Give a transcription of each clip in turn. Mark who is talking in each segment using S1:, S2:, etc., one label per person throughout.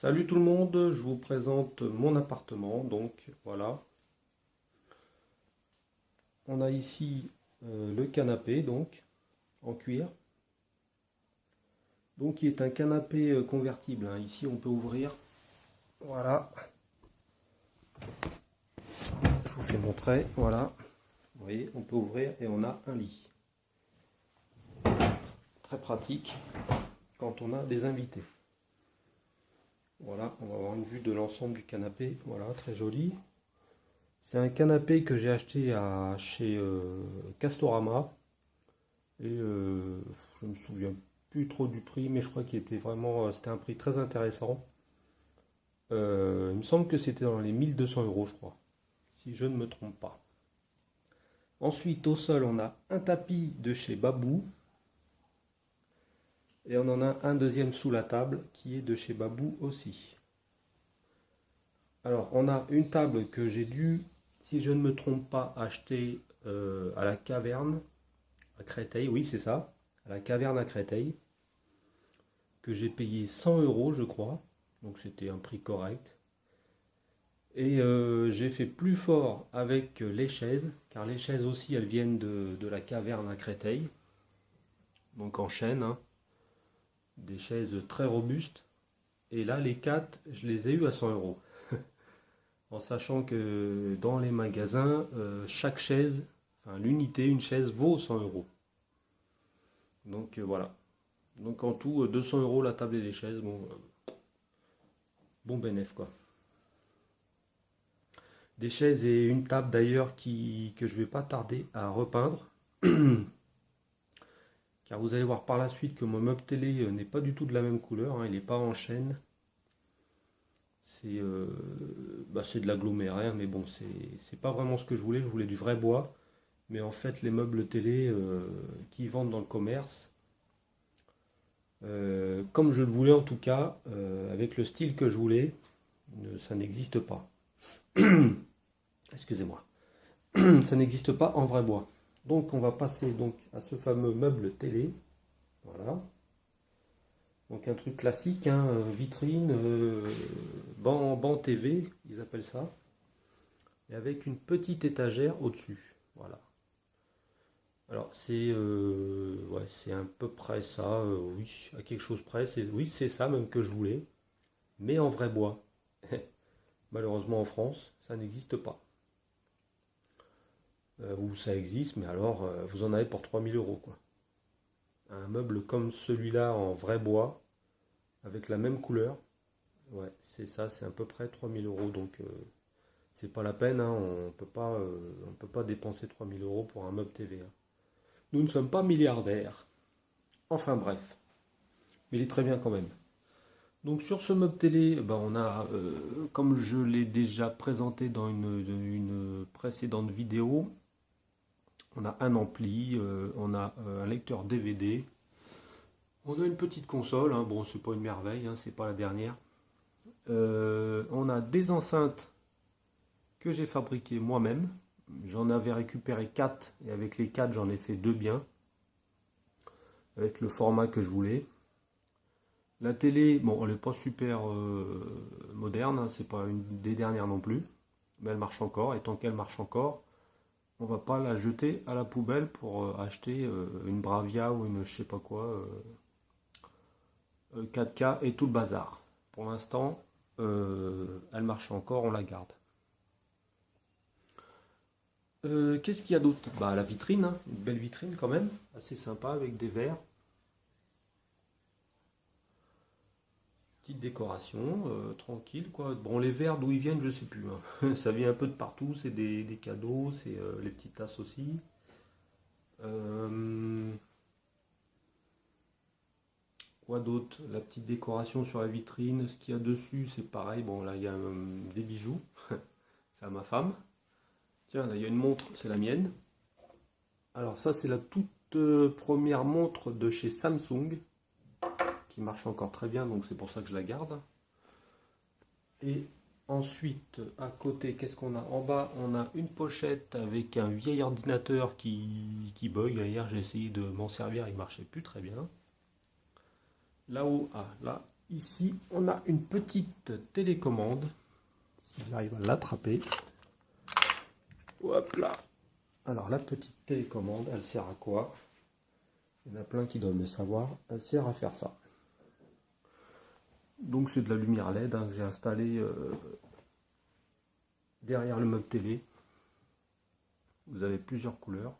S1: Salut tout le monde, je vous présente mon appartement. Donc voilà, on a ici le canapé donc en cuir. Donc qui est un canapé convertible, hein. Ici on peut ouvrir. Voilà, je vous fais montrer. Voilà, vous voyez, on peut ouvrir et on a un lit. Très pratique quand on a des invités. Voilà, on va avoir une vue de l'ensemble du canapé. Voilà, très joli. C'est un canapé que j'ai acheté chez Castorama. Et je me souviens plus trop du prix, mais je crois qu'il était vraiment, c'était un prix très intéressant. Il me semble que c'était dans les 1200 euros, je crois, si je ne me trompe pas. Ensuite, au sol, on a un tapis de chez Babou. Et on en a un deuxième sous la table qui est de chez Babou aussi. Alors, on a une table que j'ai dû, si je ne me trompe pas, acheter à la caverne à Créteil. Oui, c'est ça, à la caverne à Créteil, que j'ai payé 100 euros, je crois. Donc c'était un prix correct. Et j'ai fait plus fort avec les chaises, car les chaises aussi, elles viennent de la caverne à Créteil. Donc en chêne, hein. Des chaises très robustes. Et là, les 4, je les ai eues à 100 euros. En sachant que dans les magasins, chaque chaise, enfin l'unité, une chaise vaut 100 euros. Donc voilà. Donc en tout, 200 euros la table et les chaises. Bon, bon bénéf quoi. Des chaises et une table d'ailleurs que je vais pas tarder à repeindre. Car vous allez voir par la suite que mon meuble télé n'est pas du tout de la même couleur, hein, il n'est pas en chêne. C'est de l'aggloméré, hein, mais bon, c'est pas vraiment ce que je voulais du vrai bois. Mais en fait, les meubles télé qui vendent dans le commerce, comme je le voulais en tout cas, avec le style que je voulais, ça n'existe pas. Excusez-moi. Ça n'existe pas en vrai bois. Donc on va passer donc à ce fameux meuble télé. Voilà. Donc un truc classique, hein, vitrine, banc TV, ils appellent ça. Et avec une petite étagère au-dessus. Voilà. Alors c'est à peu près ça, oui, à quelque chose près. Oui, c'est ça même que je voulais, mais en vrai bois. Malheureusement en France, ça n'existe pas. Ou ça existe, mais alors vous en avez pour 3000 euros quoi. Un meuble comme celui-là en vrai bois, avec la même couleur, ouais, c'est ça, c'est à peu près 3000 euros. Donc c'est pas la peine, hein, on peut pas dépenser 3000 euros pour un meuble TV, hein. Nous ne sommes pas milliardaires. Enfin bref, mais il est très bien quand même. Donc sur ce meuble télé, ben, on a, comme je l'ai déjà présenté dans une précédente vidéo, on a un ampli, on a un lecteur DVD, on a une petite console, hein, bon c'est pas une merveille, hein, c'est pas la dernière. On a des enceintes que j'ai fabriquées moi-même. J'en avais récupéré 4 et avec les 4 j'en ai fait 2 bien, avec le format que je voulais. La télé, bon elle n'est pas super moderne, hein, c'est pas une des dernières non plus, mais elle marche encore, et tant qu'elle marche encore, on va pas la jeter à la poubelle pour acheter une Bravia ou une je sais pas quoi 4K et tout le bazar. Pour l'instant, elle marche encore, on la garde. Qu'est-ce qu'il y a d'autre? Bah la vitrine, hein, une belle vitrine quand même, assez sympa avec des verres. Petite décoration, tranquille quoi. Bon les verres d'où ils viennent je sais plus, hein. Ça vient un peu de partout, c'est des cadeaux, c'est les petites tasses aussi. Euh, Quoi d'autre? La petite décoration sur la vitrine, ce qu'il y a dessus c'est pareil. Bon là il y a des bijoux, c'est à ma femme. Tiens là il y a une montre, c'est la mienne. Alors ça c'est la toute première montre de chez Samsung, qui marche encore très bien, donc c'est pour ça que je la garde. Et ensuite, à côté, qu'est-ce qu'on a? En bas, on a une pochette avec un vieil ordinateur qui bug. Hier, j'ai essayé de m'en servir, il ne marchait plus très bien. Là-haut, ah, là, Ici, on a une petite télécommande. Si j'arrive à l'attraper. Hop là. Alors, la petite télécommande, elle sert à quoi? Il y en a plein qui doivent le savoir. Elle sert à faire ça. Donc, c'est de la lumière LED que j'ai installée derrière le meuble télé. Vous avez plusieurs couleurs.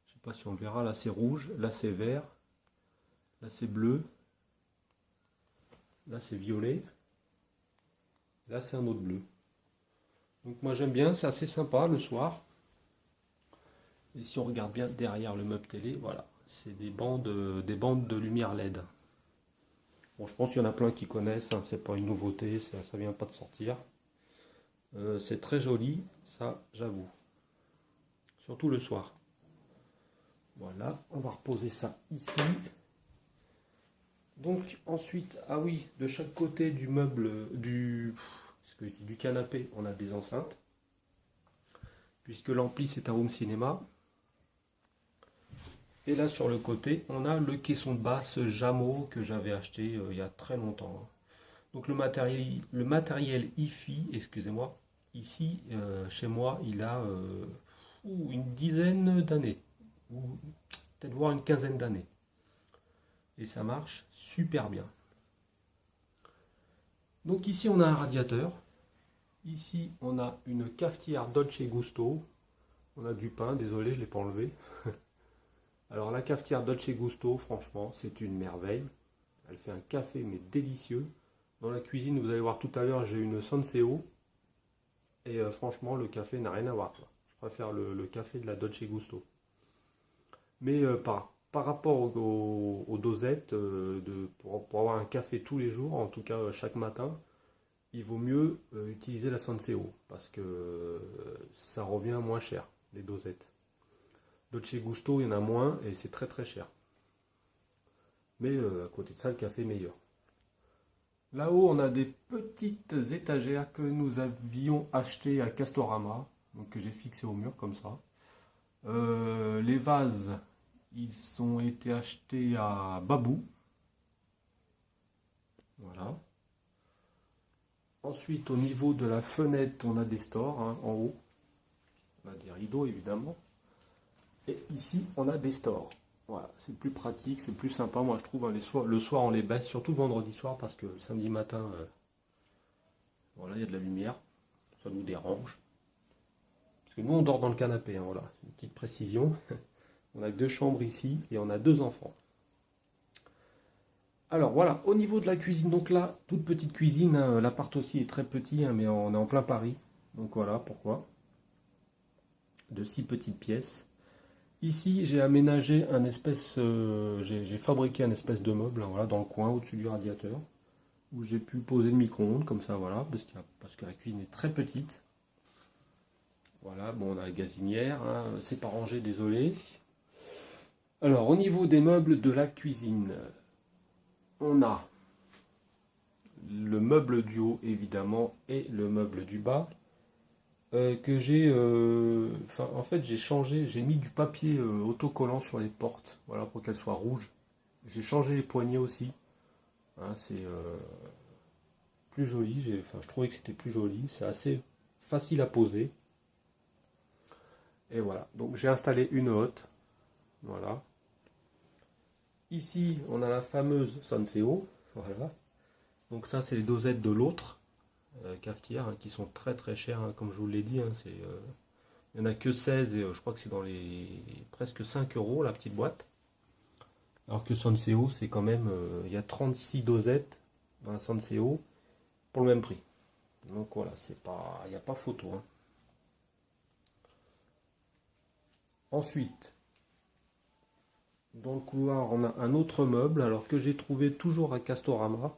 S1: Je ne sais pas si on verra. Là, c'est rouge. Là, c'est vert. Là, c'est bleu. Là, c'est violet. Là, c'est un autre bleu. Donc, moi, j'aime bien. C'est assez sympa le soir. Et si on regarde bien derrière le meuble télé, voilà. C'est des bandes de lumière LED. Bon, je pense qu'il y en a plein qui connaissent. Hein, c'est pas une nouveauté. Ça vient pas de sortir. C'est très joli. Ça, j'avoue. Surtout le soir. Voilà. On va reposer ça ici. Donc ensuite, ah oui, de chaque côté du meuble, du canapé, on a des enceintes. Puisque l'ampli c'est un home cinéma. Et là sur le côté, on a le caisson de basse Jamo que j'avais acheté il y a très longtemps. Donc le matériel hi-fi, excusez-moi, ici chez moi il a une dizaine d'années. Ou peut-être voire une quinzaine d'années. Et ça marche super bien. Donc ici on a un radiateur. Ici on a une cafetière Dolce Gusto. On a du pain, désolé je ne l'ai pas enlevé. Alors la cafetière Dolce Gusto, franchement c'est une merveille. Elle fait un café mais délicieux. Dans la cuisine, vous allez voir tout à l'heure, j'ai une Senseo. Et franchement le café n'a rien à voir. Je préfère le café de la Dolce Gusto. Mais par rapport aux dosettes, pour avoir un café tous les jours, en tout cas chaque matin, il vaut mieux utiliser la Senseo, parce que ça revient moins cher, les dosettes. Dolce Gusto, il y en a moins, et c'est très très cher. Mais à côté de ça, le café est meilleur. Là-haut, on a des petites étagères que nous avions achetées à Castorama, donc que j'ai fixées au mur comme ça. Les vases, ils ont été achetés à Babou. Voilà. Ensuite, au niveau de la fenêtre, on a des stores hein, en haut. On a des rideaux, évidemment. Et ici, on a des stores. Voilà, c'est plus pratique, c'est plus sympa. Moi, je trouve, hein, le soir, on les baisse, surtout le vendredi soir, parce que le samedi matin, voilà, il y a de la lumière. Ça nous dérange. Parce que nous, on dort dans le canapé. Hein, voilà, une petite précision. On a 2 chambres ici et on a 2 enfants. Alors voilà, au niveau de la cuisine, donc là, toute petite cuisine, hein, l'appart aussi est très petit, hein, mais on est en plein Paris. Donc voilà pourquoi. De 6 petites pièces. Ici, j'ai aménagé un espèce, j'ai fabriqué un espèce de meuble, hein, voilà, dans le coin, au-dessus du radiateur, où j'ai pu poser le micro-ondes, comme ça, voilà, parce que la cuisine est très petite. Voilà, bon, on a la gazinière, hein, c'est pas rangé, désolé. Alors, au niveau des meubles de la cuisine, on a le meuble du haut, évidemment, et le meuble du bas. Que j'ai en fait j'ai changé, j'ai mis du papier autocollant sur les portes, voilà, pour qu'elles soient rouges. J'ai changé les poignées aussi, hein, c'est plus joli, je trouvais que c'était plus joli, c'est assez facile à poser. Et voilà, donc j'ai installé une hotte, voilà. Ici on a la fameuse Senseo, voilà. Donc ça c'est les dosettes de l'autre cafetière hein, qui sont très très chères, hein, comme je vous l'ai dit, hein, il n'y en a que 16 et je crois que c'est dans les presque 5 euros la petite boîte. Alors que Senseo c'est quand même, il y a 36 dosettes dans la Senseo pour le même prix. Donc voilà, il n'y a pas photo. Hein. Ensuite, dans le couloir, on a un autre meuble, alors que j'ai trouvé toujours à Castorama.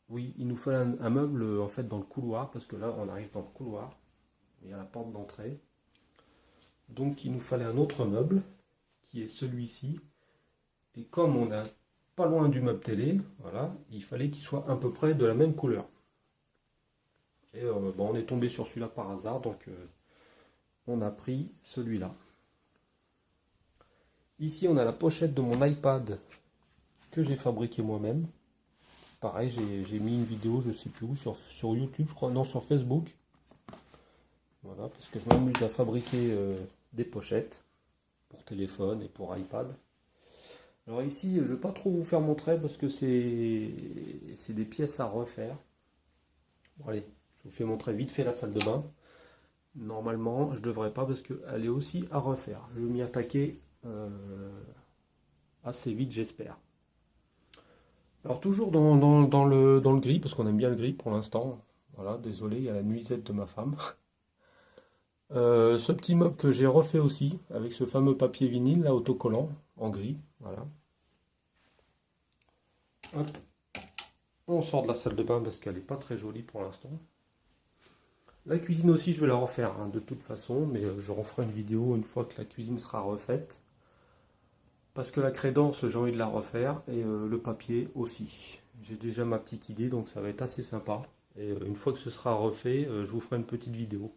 S1: Oui, il nous fallait un meuble en fait dans le couloir, parce que là on arrive dans le couloir, il y a la porte d'entrée. Donc il nous fallait un autre meuble, qui est celui-ci. Et comme on est pas loin du meuble télé, voilà, il fallait qu'il soit à peu près de la même couleur. Et bon, on est tombé sur celui-là par hasard, donc on a pris celui-là. Ici on a la pochette de mon iPad que j'ai fabriqué moi-même. Pareil, j'ai mis une vidéo, je sais plus où, sur YouTube, je crois, non, sur Facebook. Voilà, parce que je m'amuse à fabriquer des pochettes pour téléphone et pour iPad. Alors ici, je ne vais pas trop vous faire montrer parce que c'est des pièces à refaire. Bon, allez, je vous fais montrer vite fait la salle de bain. Normalement, je ne devrais pas parce qu'elle est aussi à refaire. Je vais m'y attaquer assez vite, j'espère. Alors toujours dans le gris, parce qu'on aime bien le gris pour l'instant. Voilà, désolé, il y a la nuisette de ma femme. Ce petit meuble que j'ai refait aussi, avec ce fameux papier vinyle, là, autocollant, en gris. Voilà. Hop. On sort de la salle de bain parce qu'elle n'est pas très jolie pour l'instant. La cuisine aussi, je vais la refaire hein, de toute façon, mais je referai une vidéo une fois que la cuisine sera refaite. Parce que la crédence, j'ai envie de la refaire, et le papier aussi. J'ai déjà ma petite idée, donc ça va être assez sympa. Et une fois que ce sera refait, je vous ferai une petite vidéo.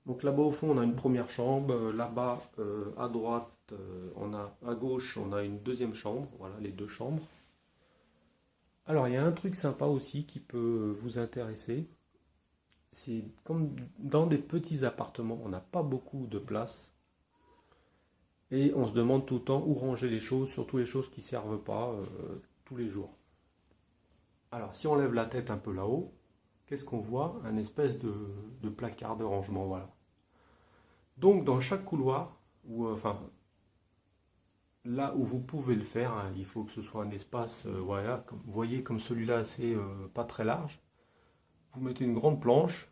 S1: Donc là-bas au fond, on a une première chambre. Là-bas, à droite, à gauche, on a une deuxième chambre. Voilà, les deux chambres. Alors, il y a un truc sympa aussi qui peut vous intéresser. C'est comme dans des petits appartements, on n'a pas beaucoup de place. Et on se demande tout le temps où ranger les choses, surtout les choses qui ne servent pas tous les jours. Alors, si on lève la tête un peu là-haut, qu'est-ce qu'on voit? Un espèce de placard de rangement, voilà. Donc, dans chaque couloir, ou enfin, là où vous pouvez le faire, hein, il faut que ce soit un espace, voilà, vous voyez, comme celui-là, c'est pas très large. Vous mettez une grande planche,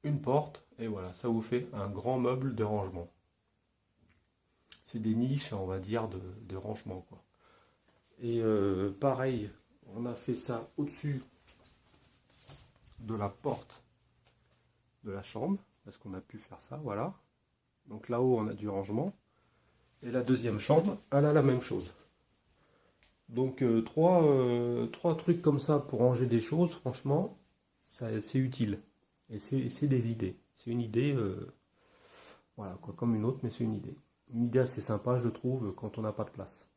S1: une porte, et voilà, ça vous fait un grand meuble de rangement. C'est des niches, on va dire, de rangement, quoi. Et pareil, on a fait ça au-dessus de la porte de la chambre, parce qu'on a pu faire ça, voilà. Donc là-haut, on a du rangement. Et la deuxième chambre, elle a la même chose. Donc trois trucs comme ça pour ranger des choses, franchement, c'est utile. Et c'est des idées. C'est une idée, voilà, quoi, comme une autre, mais c'est une idée. Une idée assez sympa, je trouve, quand on n'a pas de place.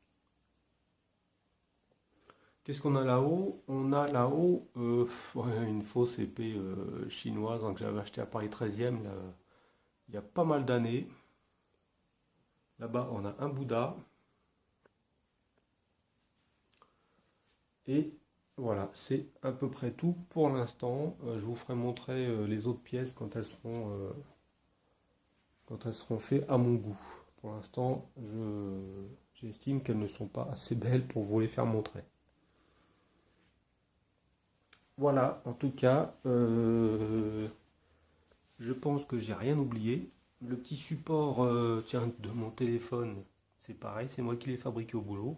S1: Qu'est-ce qu'on a là-haut? On a là-haut ouais, une fausse épée chinoise hein, que j'avais acheté à Paris 13e là, il y a pas mal d'années. Là-bas, on a un Bouddha. Et voilà, c'est à peu près tout pour l'instant. Je vous ferai montrer les autres pièces quand elles seront faites à mon goût. Pour l'instant, j'estime qu'elles ne sont pas assez belles pour vous les faire montrer. Voilà, en tout cas, je pense que j'ai rien oublié. Le petit support tiens, de mon téléphone, c'est pareil, c'est moi qui l'ai fabriqué au boulot.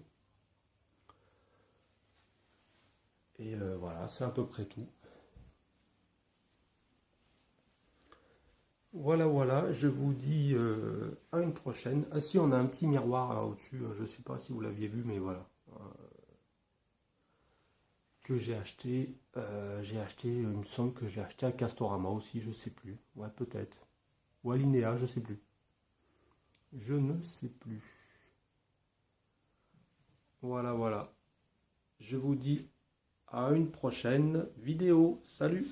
S1: Et voilà, c'est à peu près tout. Voilà, voilà, je vous dis à une prochaine. Ah si, on a un petit miroir là au-dessus, je ne sais pas si vous l'aviez vu, mais voilà. Que j'ai acheté, il me semble que j'ai acheté à Castorama aussi, je sais plus. Ouais, peut-être. Ou à Linéa, je sais plus. Je ne sais plus. Voilà, voilà. Je vous dis à une prochaine vidéo. Salut!